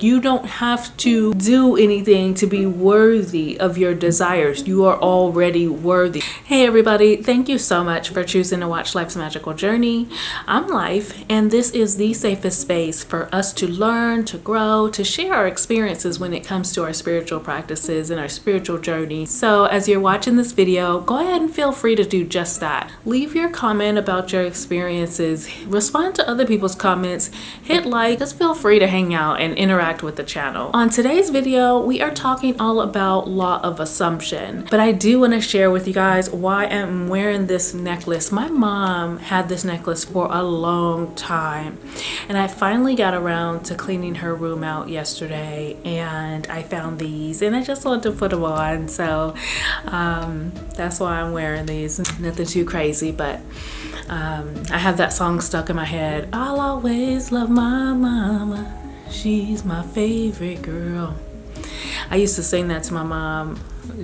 You don't have to do anything to be worthy of your desires. You are already worthy. Hey everybody, thank you so much for choosing to watch Life's Magical Journey. I'm Life, and this is the safest space for us to learn, to grow, to share our experiences when it comes to our spiritual practices and our spiritual journey. So as you're watching this video, go ahead and feel free to do just that. Leave your comment about your experiences, respond to other people's comments, hit like, just feel free to hang out and interact with the channel. On today's video, we are talking all about law of assumption, but I do want to share with you guys why I'm wearing this necklace. My mom had this necklace for a long time, and I finally got around to cleaning her room out yesterday, and I found these and I just wanted to put them on. So that's why I'm wearing these. Nothing too crazy, but I have that song stuck in my head. I'll always love my mama. She's my favorite girl. I used to sing that to my mom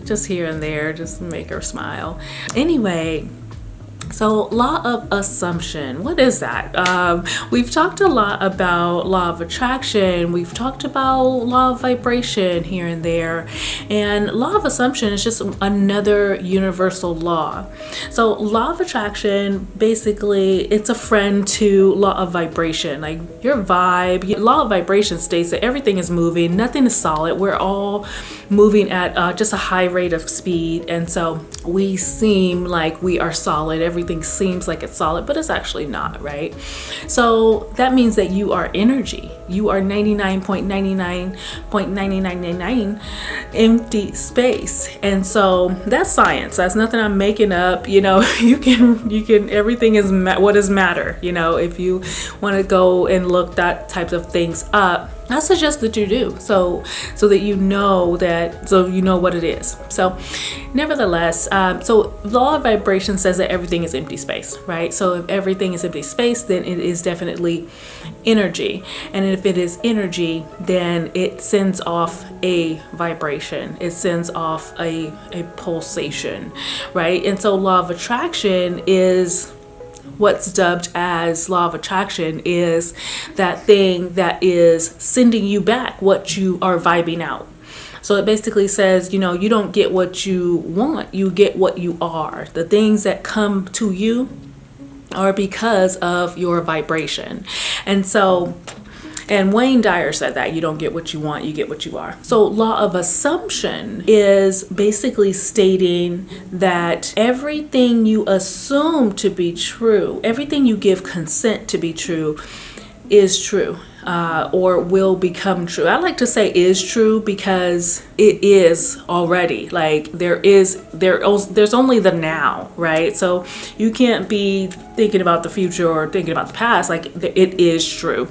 just here and there, just to make her smile. Anyway, so law of assumption, what is that? We've talked a lot about law of attraction. We've talked about law of vibration here and there. And law of assumption is just another universal law. So law of attraction, basically, it's a friend to law of vibration. Like your vibe, law of vibration states that everything is moving, nothing is solid. We're all moving at just a high rate of speed. And so we seem like we are solid. Everything seems like it's solid, but it's actually not, right? So that means that you are energy. You are 99.99.9999 empty space. And so that's science. That's nothing I'm making up. You know, you can, everything is what is matter. You know, if you want to go and look that types of things up, I suggest that you do, so that you know what it is. So nevertheless, so law of vibration says that everything is empty space, right? So if everything is empty space, then it is definitely energy. And if it is energy, then it sends off a vibration. It sends off a pulsation, right? And so law of attraction is what's dubbed as law of attraction, is that thing that is sending you back what you are vibing out. So it basically says, you know, you don't get what you want, you get what you are. The things that come to you are because of your vibration. And Wayne Dyer said that you don't get what you want, you get what you are. So law of assumption is basically stating that everything you assume to be true, everything you give consent to be true, is true. Or will become true. I like to say is true because it is already. Like there's only the now, right? So you can't be thinking about the future or thinking about the past. Like it is true.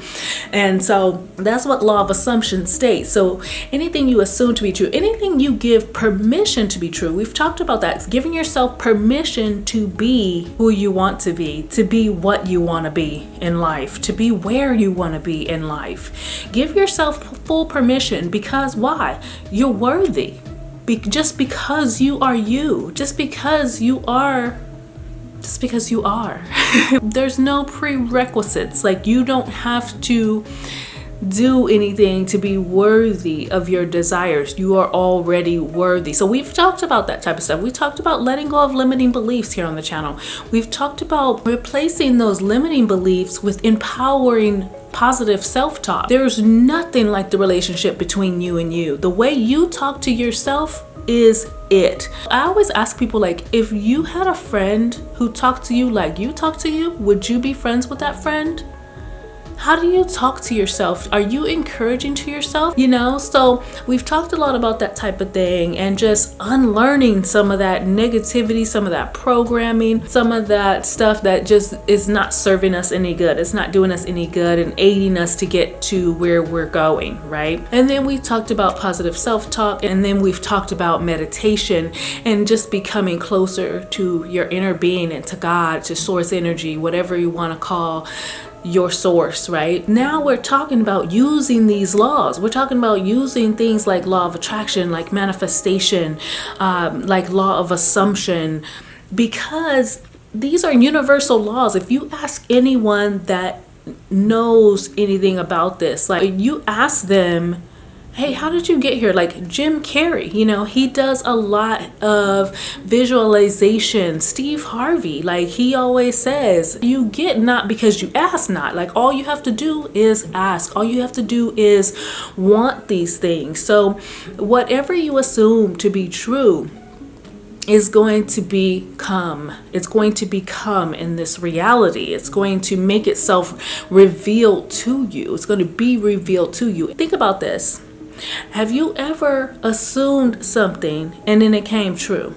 And so that's what law of assumption states. So anything you assume to be true, anything you give permission to be true. We've talked about that. It's giving yourself permission to be who you want to be what you want to be in life, to be where you want to be in life. Give yourself full permission, because why? You're worthy. Just because you are you. Just because you are. There's no prerequisites. Like you don't have to do anything to be worthy of your desires. You are already worthy. So we've talked about that type of stuff. We talked about letting go of limiting beliefs here on the channel. We've talked about replacing those limiting beliefs with empowering positive self-talk. There's nothing like the relationship between you and you. The way you talk to yourself is it. I always ask people, like, if you had a friend who talked to you like you talk to you, would you be friends with that friend? How do you talk to yourself? Are you encouraging to yourself? You know, so we've talked a lot about that type of thing and just unlearning some of that negativity, some of that programming, some of that stuff that just is not serving us any good. It's not doing us any good and aiding us to get to where we're going, right? And then we talked about positive self-talk, and then we've talked about meditation and just becoming closer to your inner being and to God, to source energy, whatever you want to call your source, right? Now we're talking about using these laws. We're talking about using things like law of attraction, like manifestation, like law of assumption, because these are universal laws. If you ask anyone that knows anything about this. Like, you ask them, hey, how did you get here? Like Jim Carrey, he does a lot of visualization. Steve Harvey, like he always says, you get not because you ask not. Like, all you have to do is ask. All you have to do is want these things. So whatever you assume to be true is going to become. It's going to become in this reality. It's going to make itself revealed to you. It's going to be revealed to you. Think about this. Have you ever assumed something and then it came true?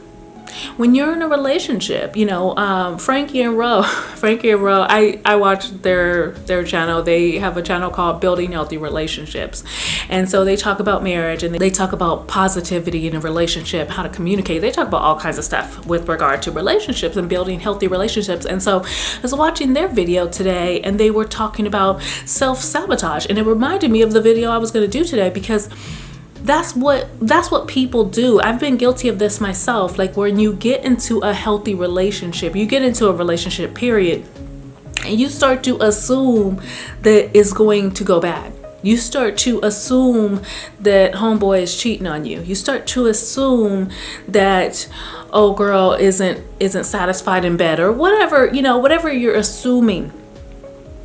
When you're in a relationship, Frankie and Ro, I watch their channel. They have a channel called Building Healthy Relationships. And so they talk about marriage, and they talk about positivity in a relationship, how to communicate. They talk about all kinds of stuff with regard to relationships and building healthy relationships. And so I was watching their video today, and they were talking about self-sabotage. And it reminded me of the video I was going to do today, because that's what people do. I've been guilty of this myself. Like, when you get into a healthy relationship, you get into a relationship period, and you start to assume that it's going to go bad. You start to assume that homeboy is cheating on you. You start to assume that, oh, girl isn't satisfied in bed, or whatever, whatever you're assuming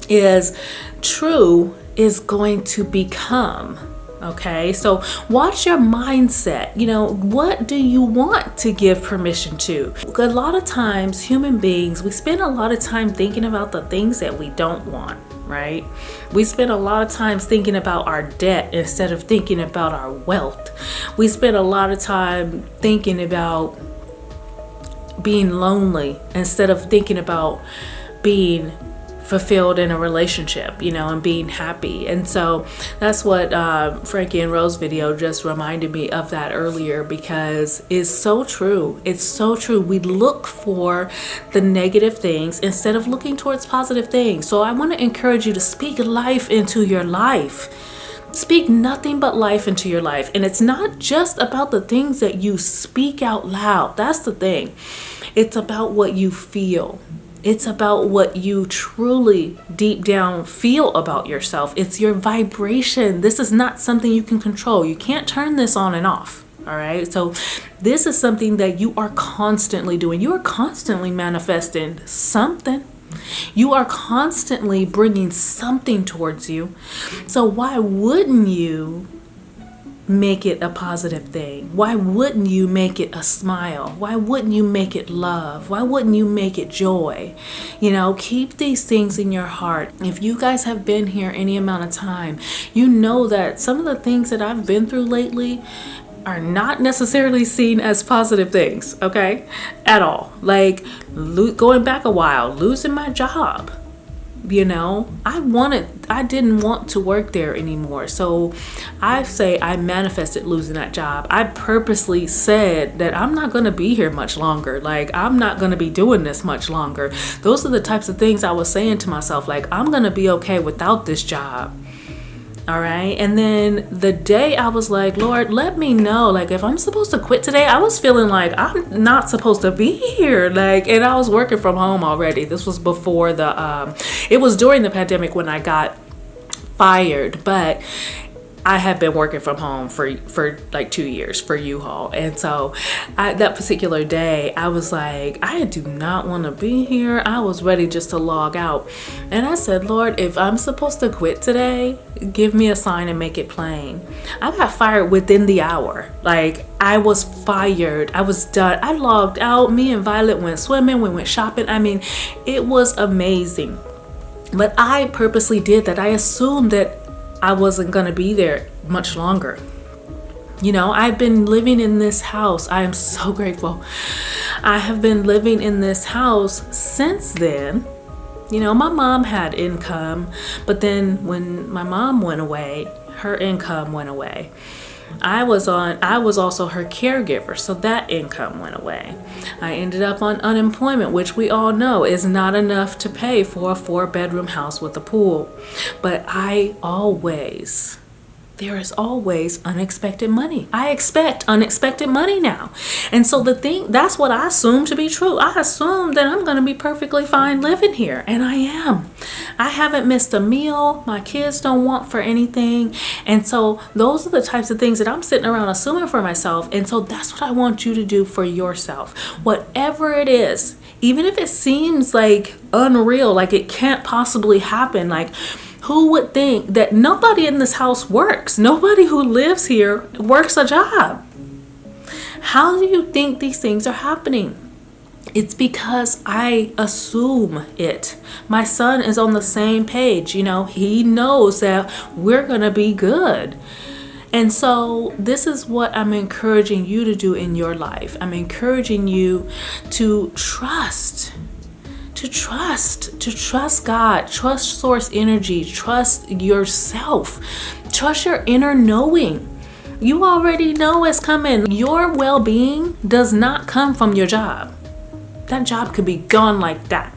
is true is going to become. Okay, so watch your mindset. What do you want to give permission to? A lot of times, human beings, we spend a lot of time thinking about the things that we don't want, right? We spend a lot of time thinking about our debt instead of thinking about our wealth. We spend a lot of time thinking about being lonely instead of thinking about being fulfilled in a relationship, and being happy. And so that's what Frankie and Rose video just reminded me of that earlier, because it's so true. It's so true. We look for the negative things instead of looking towards positive things. So I want to encourage you to speak life into your life. Speak nothing but life into your life. And it's not just about the things that you speak out loud. That's the thing. It's about what you feel. It's about what you truly deep down feel about yourself. It's your vibration. This is not something you can control. You can't turn this on and off. All right. So this is something that you are constantly doing. You are constantly manifesting something. You are constantly bringing something towards you. So why wouldn't you make it a positive thing? Why wouldn't you make it a smile? Why wouldn't you make it love? Why wouldn't you make it joy? Keep these things in your heart. If you guys have been here any amount of time, you know that some of the things that I've been through lately are not necessarily seen as positive things, okay? At all. Like going back a while, losing my job. I didn't want to work there anymore. So I say I manifested losing that job. I purposely said that I'm not going to be here much longer. Like, I'm not going to be doing this much longer. Those are the types of things I was saying to myself. Like, I'm going to be okay without this job. All right. And then the day I was like, Lord, let me know, like, if I'm supposed to quit today. I was feeling like I'm not supposed to be here. Like, and I was working from home already. This was before it was during the pandemic when I got fired, but I had been working from home for like 2 years for U-Haul. And so that particular day, I was like, I do not want to be here. I was ready just to log out. And I said, Lord, if I'm supposed to quit today, give me a sign and make it plain. I got fired within the hour. Like, I was fired. I was done. I logged out. Me and Violet went swimming. We went shopping. I mean, it was amazing. But I purposely did that. I assumed that I wasn't going to be there much longer. I've been living in this house. I am so grateful. I have been living in this house since then. My mom had income, but then when my mom went away, her income went away. I was also her caregiver, so that income went away. I ended up on unemployment, which we all know is not enough to pay for a 4-bedroom house with a pool. But I always there is always unexpected money. I expect unexpected money now. And so that's what I assume to be true. I assume that I'm going to be perfectly fine living here. And I am. I haven't missed a meal. My kids don't want for anything. And so those are the types of things that I'm sitting around assuming for myself. And so that's what I want you to do for yourself. Whatever it is, even if it seems like unreal, like it can't possibly happen, like who would think that nobody in this house works? Nobody who lives here works a job. How do you think these things are happening? It's because I assume it. My son is on the same page. He knows that we're going to be good. And so this is what I'm encouraging you to do in your life. I'm encouraging you to trust God, trust source energy, trust yourself, trust your inner knowing. You already know it's coming. Your well-being does not come from your job. That job could be gone like that.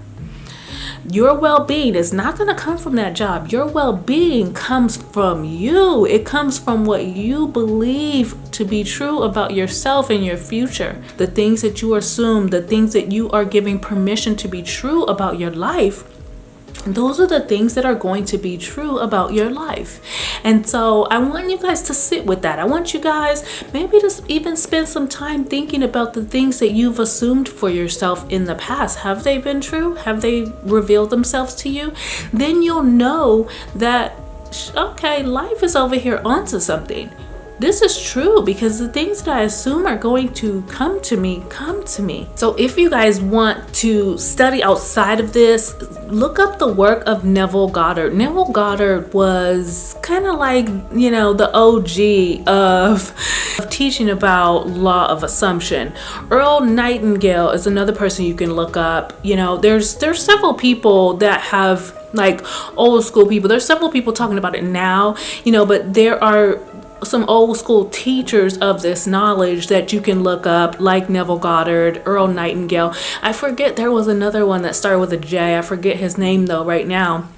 Your well-being is not going to come from that job. Your well-being comes from you. It comes from what you believe to be true about yourself and your future. The things that you assume, the things that you are giving permission to be true about your life, those are the things that are going to be true about your life. And so I want you guys to sit with that. I want you guys maybe to even spend some time thinking about the things that you've assumed for yourself in the past. Have they been true? Have they revealed themselves to you? Then you'll know that, okay, life is over here onto something. This is true because the things that I assume are going to come to me. So if you guys want to study outside of this, look up the work of Neville Goddard. Neville Goddard was kind of like, the OG of teaching about law of assumption. Earl Nightingale is another person you can look up. There's several people that have, like, old school people. There's several people talking about it now, but there are some old school teachers of this knowledge that you can look up, like Neville Goddard, Earl Nightingale. I forget, there was another one that started with a J. I forget his name though right now.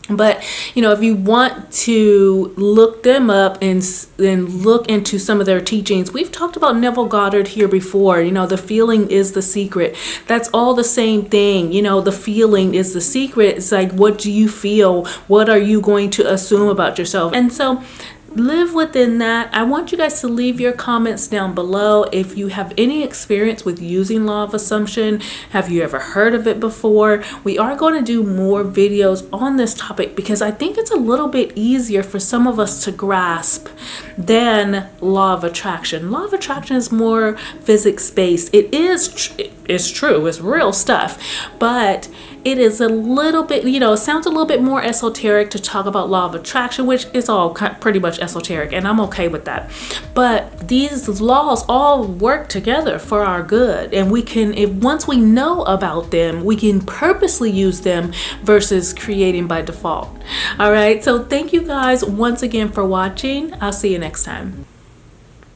But, if you want to look them up and look into some of their teachings, we've talked about Neville Goddard here before. The feeling is the secret. That's all the same thing. The feeling is the secret. It's like, what do you feel? What are you going to assume about yourself? And so live within that. I want you guys to leave your comments down below if you have any experience with using law of assumption. Have you ever heard of it before? We are going to do more videos on this topic because I think it's a little bit easier for some of us to grasp than law of attraction. Law of attraction is more physics-based. It's true. It's real stuff. But it is a little bit, it sounds a little bit more esoteric to talk about law of attraction, which is all pretty much esoteric, and I'm okay with that. But these laws all work together for our good, and once we know about them, we can purposely use them versus creating by default. All right, so thank you guys once again for watching. I'll see you next time.